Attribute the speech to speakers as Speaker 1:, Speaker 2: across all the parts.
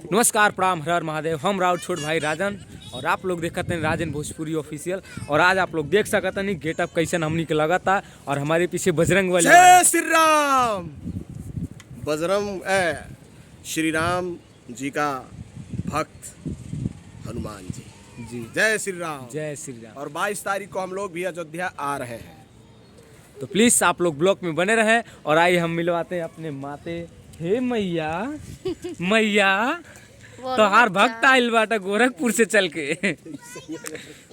Speaker 1: नमस्कार, प्रणाम, हर हर महादेव। हम राउत छोट भाई राजन और आप लोग देखते हैं राजन भोजपुरी ऑफिशियल। और आज आप लोग देख सकते हैं गेटअप कैसन हमनी के लगा था और हमारे पीछे बजरंग वाले।
Speaker 2: जय श्री राम। श्री राम जी का भक्त हनुमान जी।
Speaker 1: जी
Speaker 2: जय श्री राम।
Speaker 1: जय श्री राम।
Speaker 2: और 22 तारीख को हम लोग भी अयोध्या आ रहे हैं,
Speaker 1: तो प्लीज आप लोग ब्लॉग में बने रहें। और आइए हम मिलवाते हैं अपने माते। हे मैया मैया तो हर भक्त आइल बाटा गोरखपुर से चल के।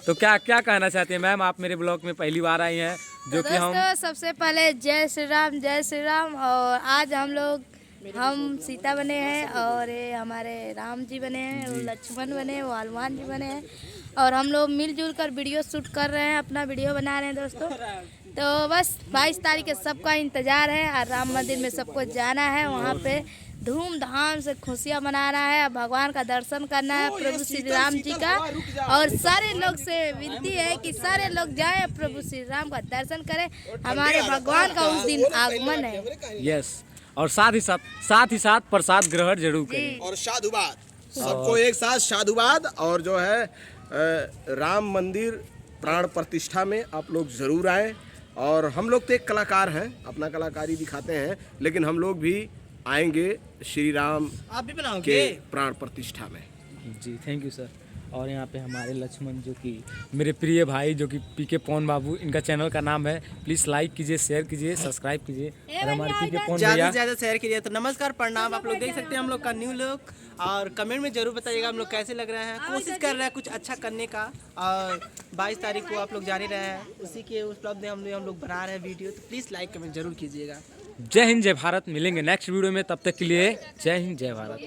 Speaker 1: तो क्या क्या कहना चाहते हैं मैम, आप मेरे ब्लॉग में पहली बार आई हैं जो कि हम
Speaker 3: सबसे पहले जय श्री राम, जय श्री राम। और आज हम सीता बने हैं और ये हमारे राम जी बने हैं, लक्ष्मण बने हैं, हनुमान जी बने हैं। और हम लोग मिलजुल कर वीडियो शूट कर रहे हैं, अपना वीडियो बना रहे हैं दोस्तों। तो बस 22 तारीख के सबका इंतज़ार है और राम मंदिर में सबको जाना है, वहाँ पे धूमधाम से खुशियाँ मनाना है, भगवान का दर्शन करना है, प्रभु श्री राम जी का। और सारे लोग से विनती है कि सारे लोग जाएं, प्रभु श्री राम का दर्शन करें, हमारे भगवान का उस दिन आगमन है।
Speaker 1: यस, और साथ ही साथ प्रसाद ग्रहण जरूर करें
Speaker 2: और साधुवाद सबको एक साथ साधुवाद। और जो है राम मंदिर प्राण प्रतिष्ठा में आप लोग जरूर आएँ। और हम लोग तो एक कलाकार हैं, अपना कलाकारी दिखाते हैं, लेकिन हम लोग भी आएंगे श्री राम
Speaker 4: आप भी बनाओगे
Speaker 2: के प्राण प्रतिष्ठा में।
Speaker 1: जी, थैंक यू सर। और यहाँ पे हमारे लक्ष्मण जो कि मेरे प्रिय भाई जो कि पीके पवन बाबू, इनका चैनल का नाम है। प्लीज़ लाइक कीजिए, शेयर कीजिए, सब्सक्राइब कीजिए। और हमारे पीके पवन
Speaker 4: ज़्यादा
Speaker 1: भैया
Speaker 4: से ज़्यादा शेयर कीजिए। तो नमस्कार, प्रणाम। आप लोग देख सकते हैं हम लोग का न्यू लुक। और कमेंट में जरूर बताइएगा हम लोग कैसे लग रहे हैं। कोशिश कर रहे हैं कुछ अच्छा करने का। और 22 तारीख को आप लोग जाने रहे हैं, उसी के उपलब्ध में हम लोग बना रहे हैं वीडियो। तो प्लीज़ लाइक कमेंट जरूर कीजिएगा।
Speaker 1: जय हिंद, जय भारत। मिलेंगे नेक्स्ट वीडियो में, तब तक के लिए जय हिंद, जय भारत।